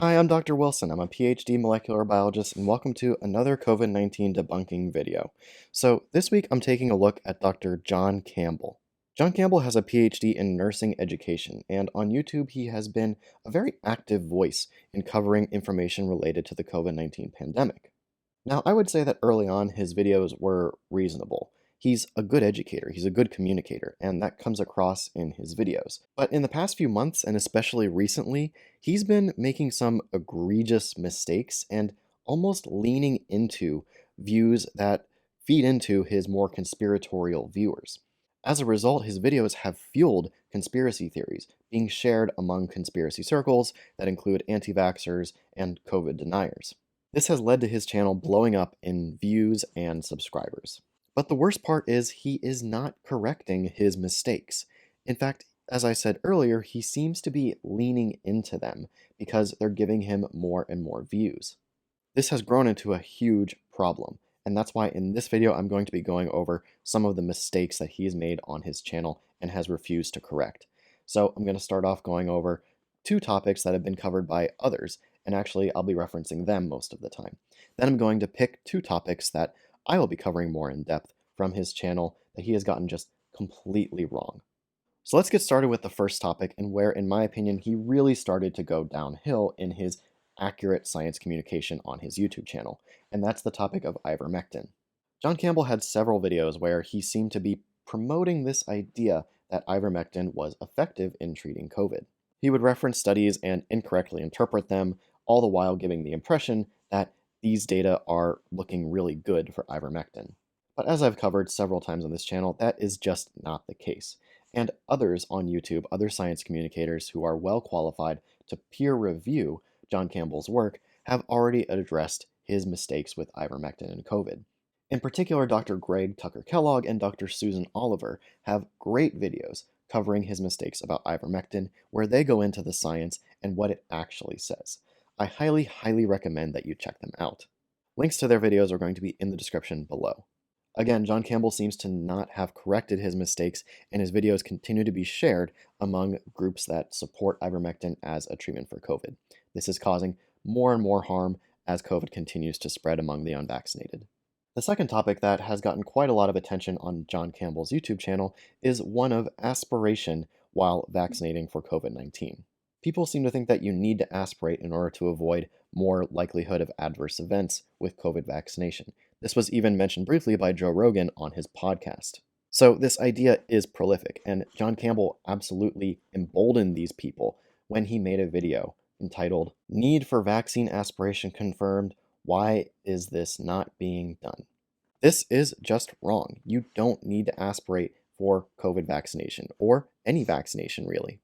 Hi, I'm Dr. Wilson. I'm a PhD molecular biologist, and welcome to another COVID-19 debunking video. So, this week I'm taking a look at Dr. John Campbell. John Campbell has a PhD in nursing education, and on YouTube he has been a very active voice in covering information related to the COVID-19 pandemic. Now, I would say that early on his videos were reasonable. He's a good educator, he's a good communicator, and that comes across in his videos. But in the past few months, and especially recently, he's been making some egregious mistakes and almost leaning into views that feed into his more conspiratorial viewers. As a result, his videos have fueled conspiracy theories being shared among conspiracy circles that include anti vaxxers and COVID deniers. This has led to his channel blowing up in views and subscribers. But the worst part is he is not correcting his mistakes. In fact, as I said earlier, he seems to be leaning into them because they're giving him more and more views. This has grown into a huge problem, and that's why in this video I'm going to be going over some of the mistakes that he's made on his channel and has refused to correct. So I'm going to start off going over two topics that have been covered by others, and actually I'll be referencing them most of the time. Then I'm going to pick two topics that I will be covering more in depth from his channel that he has gotten just completely wrong. So let's get started with the first topic, and where, in my opinion, he really started to go downhill in his accurate science communication on his YouTube channel, and that's the topic of ivermectin. John Campbell had several videos where he seemed to be promoting this idea that ivermectin was effective in treating COVID. He would reference studies and incorrectly interpret them, all the while giving the impression that these data are looking really good for ivermectin. But as I've covered several times on this channel, that is just not the case. And others on YouTube, other science communicators who are well qualified to peer review John Campbell's work, have already addressed his mistakes with ivermectin and COVID. In particular, Dr. Greg Tucker Kellogg and Dr. Susan Oliver have great videos covering his mistakes about ivermectin, where they go into the science and what it actually says. I highly recommend that you check them out. Links to their videos are going to be in the description below. Again, John Campbell seems to not have corrected his mistakes, and his videos continue to be shared among groups that support ivermectin as a treatment for COVID. This is causing more and more harm as COVID continues to spread among the unvaccinated. The second topic that has gotten quite a lot of attention on John Campbell's YouTube channel is one of aspiration while vaccinating for COVID-19. People seem to think that you need to aspirate in order to avoid more likelihood of adverse events with COVID vaccination. This was even mentioned briefly by Joe Rogan on his podcast. So this idea is prolific, and John Campbell absolutely emboldened these people when he made a video entitled "Need for Vaccine Aspiration Confirmed. Why is this not being done?" This is just wrong. You don't need to aspirate for COVID vaccination, or any vaccination really.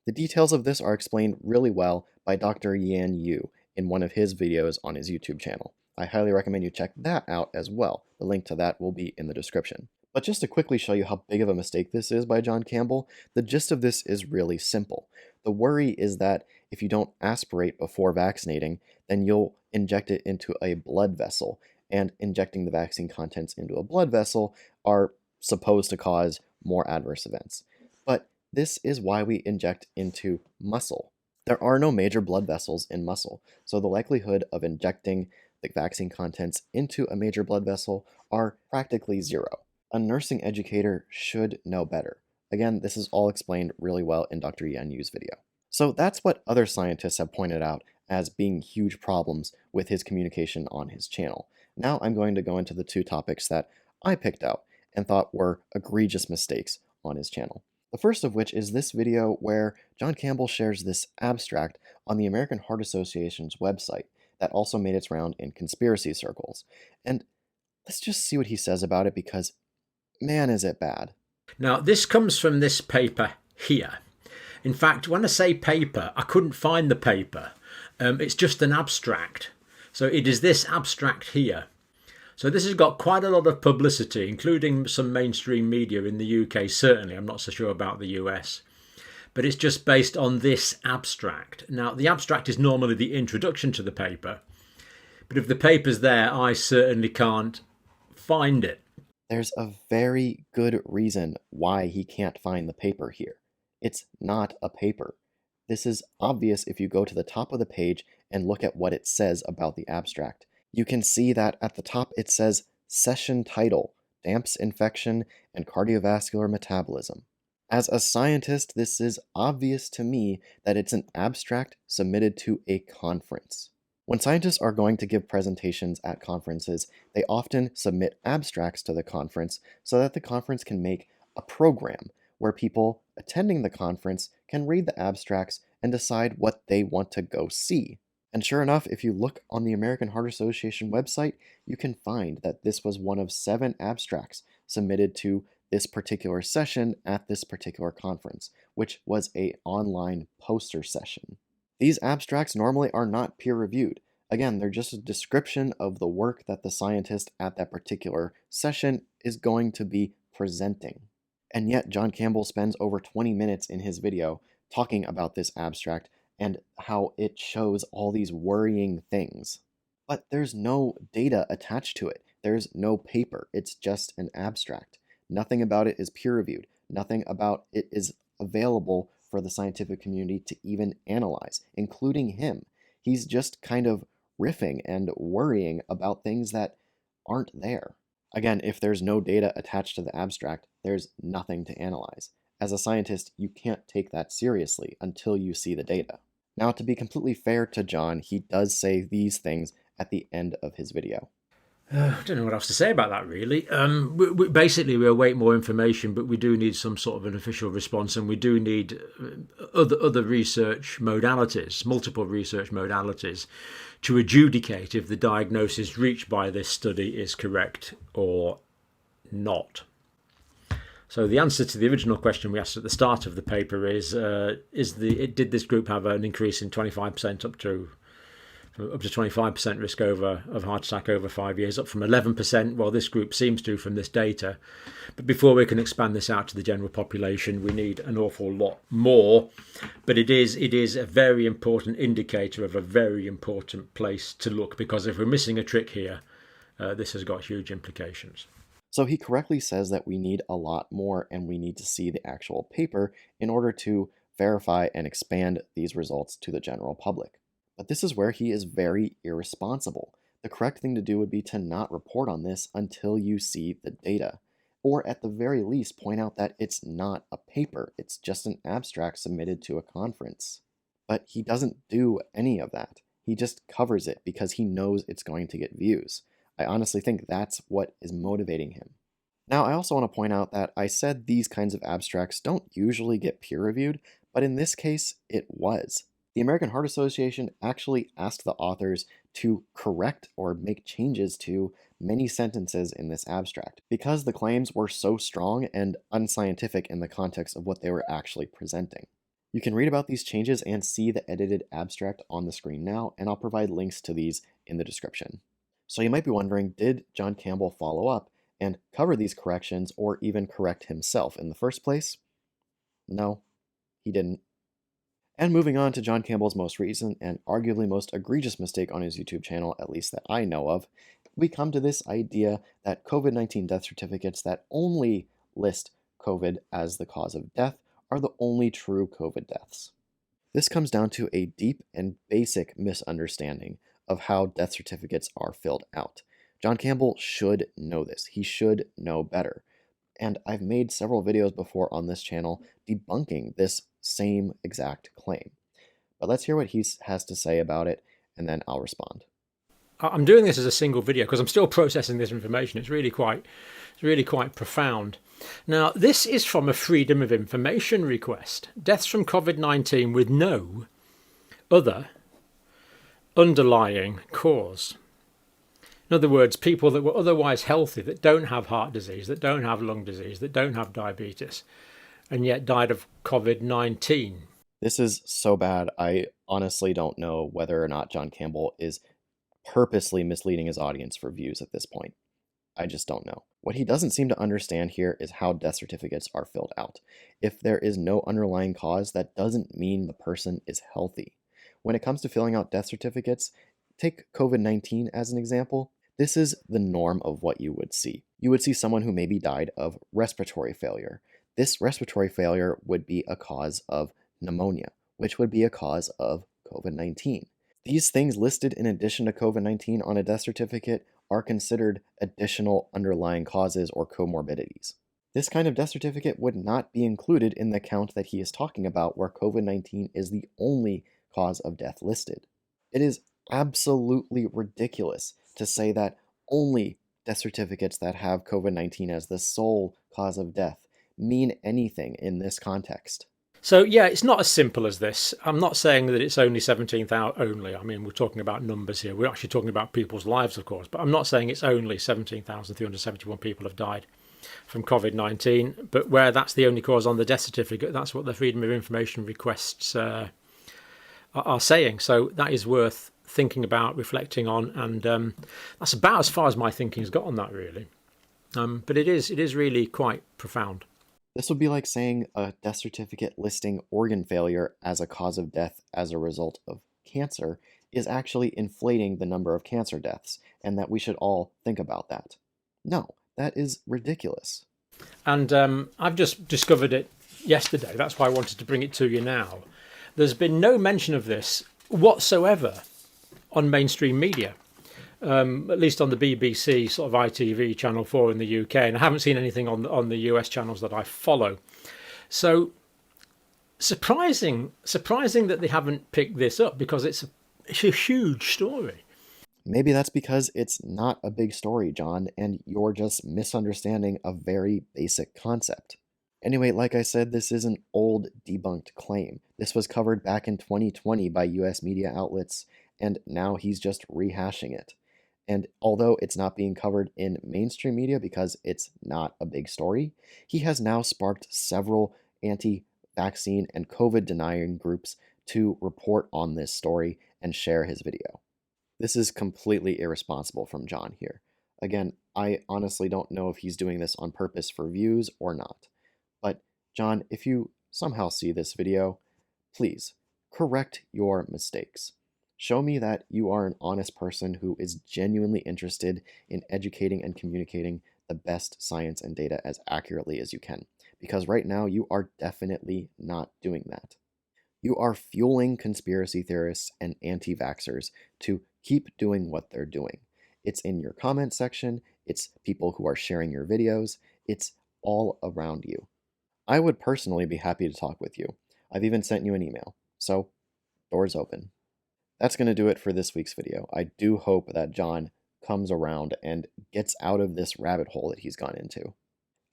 The details of this are explained really well by Dr. Yan Yu in one of his videos on his YouTube channel. I highly recommend you check that out as well. The link to that will be in the description. But just to quickly show you how big of a mistake this is by John Campbell, the gist of this is really simple. The worry is that if you don't aspirate before vaccinating, then you'll inject it into a blood vessel, and injecting the vaccine contents into a blood vessel are supposed to cause more adverse events. But this is why we inject into muscle. There are no major blood vessels in muscle, so the likelihood of injecting the vaccine contents into a major blood vessel are practically zero. A nursing educator should know better. Again, this is all explained really well in Dr. Yan Yu's video. So that's what other scientists have pointed out as being huge problems with his communication on his channel. Now I'm going to go into the two topics that I picked out and thought were egregious mistakes on his channel. The first of which is this video where John Campbell shares this abstract on the American Heart Association's website that also made its round in conspiracy circles. And let's just see what he says about it, because man, is it bad. Now, this comes from this paper here. In fact, when I say paper, I couldn't find the paper. It's just an abstract. So it is this abstract here. So this has got quite a lot of publicity, including some mainstream media in the UK, certainly. I'm not so sure about the US. But it's just based on this abstract. Now, the abstract is normally the introduction to the paper. But if the paper's there, I certainly can't find it. There's a very good reason why he can't find the paper here. It's not a paper. This is obvious if you go to the top of the page and look at what it says about the abstract, you can see that at the top it says session title, DAMPS infection and cardiovascular metabolism. As a scientist, this is obvious to me that it's an abstract submitted to a conference. When scientists are going to give presentations at conferences, they often submit abstracts to the conference so that the conference can make a program where people attending the conference can read the abstracts and decide what they want to go see. And sure enough, if you look on the American Heart Association website, you can find that this was one of 7 abstracts submitted to this particular session at this particular conference, which was an online poster session. These abstracts normally are not peer-reviewed. Again, they're just a description of the work that the scientist at that particular session is going to be presenting. And yet, John Campbell spends over 20 minutes in his video talking about this abstract and how it shows all these worrying things. But there's no data attached to it. There's no paper. It's just an abstract. Nothing about it is peer-reviewed. Nothing about it is available for the scientific community to even analyze, including him. He's just kind of riffing and worrying about things that aren't there. Again, if there's no data attached to the abstract, there's nothing to analyze. As a scientist, you can't take that seriously until you see the data. Now, to be completely fair to John, he does say these things at the end of his video. I don't know what else to say about that, really. Basically, we await more information, but we do need some sort of an official response, and we do need other research modalities, multiple research modalities, to adjudicate if the diagnosis reached by this study is correct or not. So the answer to the original question we asked at the start of the paper is did this group have an increase in 25% up to 25% risk of heart attack over 5 years, up from 11%? Well, this group seems to from this data. But before we can expand this out to the general population, we need an awful lot more. But it is a very important indicator of a very important place to look, because if we're missing a trick here, this has got huge implications. So he correctly says that we need a lot more and we need to see the actual paper in order to verify and expand these results to the general public. But this is where he is very irresponsible. The correct thing to do would be to not report on this until you see the data, or at the very least point out that it's not a paper, it's just an abstract submitted to a conference. But he doesn't do any of that. He just covers it because he knows it's going to get views. I honestly think that's what is motivating him. Now, I also want to point out that I said these kinds of abstracts don't usually get peer-reviewed, but in this case, it was. The American Heart Association actually asked the authors to correct or make changes to many sentences in this abstract because the claims were so strong and unscientific in the context of what they were actually presenting. You can read about these changes and see the edited abstract on the screen now, and I'll provide links to these in the description. So you might be wondering, did John Campbell follow up and cover these corrections or even correct himself in the first place? No, he didn't. And moving on to John Campbell's most recent and arguably most egregious mistake on his YouTube channel, at least that I know of, we come to this idea that COVID-19 death certificates that only list COVID as the cause of death are the only true COVID deaths. This comes down to a deep and basic misunderstanding of how death certificates are filled out. John Campbell should know this. He should know better. And I've made several videos before on this channel debunking this same exact claim. But let's hear what he has to say about it, and then I'll respond. I'm doing this as a single video because I'm still processing this information. It's really quite profound. Now, this is from a Freedom of Information request. Deaths from COVID-19 with no other underlying cause. In other words, people that were otherwise healthy, that don't have heart disease, that don't have lung disease, that don't have diabetes, and yet died of COVID-19. This is so bad. I honestly don't know whether or not John Campbell is purposely misleading his audience for views at this point. I just don't know. What he doesn't seem to understand here is how death certificates are filled out. If there is no underlying cause, that doesn't mean the person is healthy. When it comes to filling out death certificates, take COVID-19 as an example. This is the norm of what you would see. You would see someone who maybe died of respiratory failure. This respiratory failure would be a cause of pneumonia, which would be a cause of COVID-19. These things listed in addition to COVID-19 on a death certificate are considered additional underlying causes or comorbidities. This kind of death certificate would not be included in the count that he is talking about, where COVID-19 is the only cause of death listed. It is absolutely ridiculous to say that only death certificates that have COVID-19 as the sole cause of death mean anything in this context. So yeah, it's not as simple as this. I'm not saying that it's only 17,000 only. I mean, we're talking about numbers here. We're actually talking about people's lives, of course, but I'm not saying it's only 17,371 people have died from COVID-19, but where that's the only cause on the death certificate, that's what the Freedom of Information requests are saying. So that is worth thinking about, reflecting on, and that's about as far as my thinking's got on that, really. But it is really quite profound. This would be like saying a death certificate listing organ failure as a cause of death as a result of cancer is actually inflating the number of cancer deaths, and that we should all think about that. No, that is ridiculous. And I've just discovered it yesterday. That's why I wanted to bring it to you now. There's been no mention of this whatsoever on mainstream media. At least on the BBC, sort of ITV, Channel 4 in the UK, and I haven't seen anything on the US channels that I follow. So surprising that they haven't picked this up, because it's a huge story. Maybe that's because it's not a big story, John, and you're just misunderstanding a very basic concept. Anyway, like I said, this is an old debunked claim. This was covered back in 2020 by US media outlets, and now he's just rehashing it. And although it's not being covered in mainstream media because it's not a big story, he has now sparked several anti-vaccine and COVID denying groups to report on this story and share his video. This is completely irresponsible from John here. Again, I honestly don't know if he's doing this on purpose for views or not. But John, if you somehow see this video, please correct your mistakes. Show me that you are an honest person who is genuinely interested in educating and communicating the best science and data as accurately as you can. Because right now, you are definitely not doing that. You are fueling conspiracy theorists and anti-vaxxers to keep doing what they're doing. It's in your comment section, it's people who are sharing your videos, it's all around you. I would personally be happy to talk with you. I've even sent you an email, so doors open. That's going to do it for this week's video. I do hope that John comes around and gets out of this rabbit hole that he's gone into.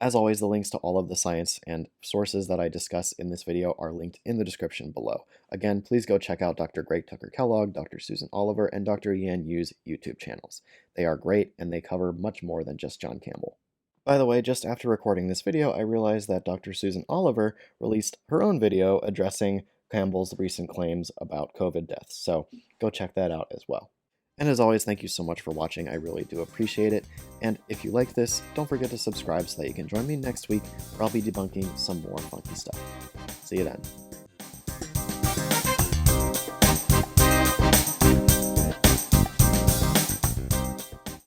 As always, the links to all of the science and sources that I discuss in this video are linked in the description below. Again, please go check out Dr. Greg Tucker Kellogg, Dr. Susan Oliver, and Dr. Yan Yu's YouTube channels. They are great, and they cover much more than just John Campbell. By the way, just after recording this video, I realized that Dr. Susan Oliver released her own video addressing Campbell's recent claims about COVID deaths, so go check that out as well. And as always, thank you so much for watching. I really do appreciate it. And if you like this, don't forget to subscribe so that you can join me next week where I'll be debunking some more funky stuff. See you then.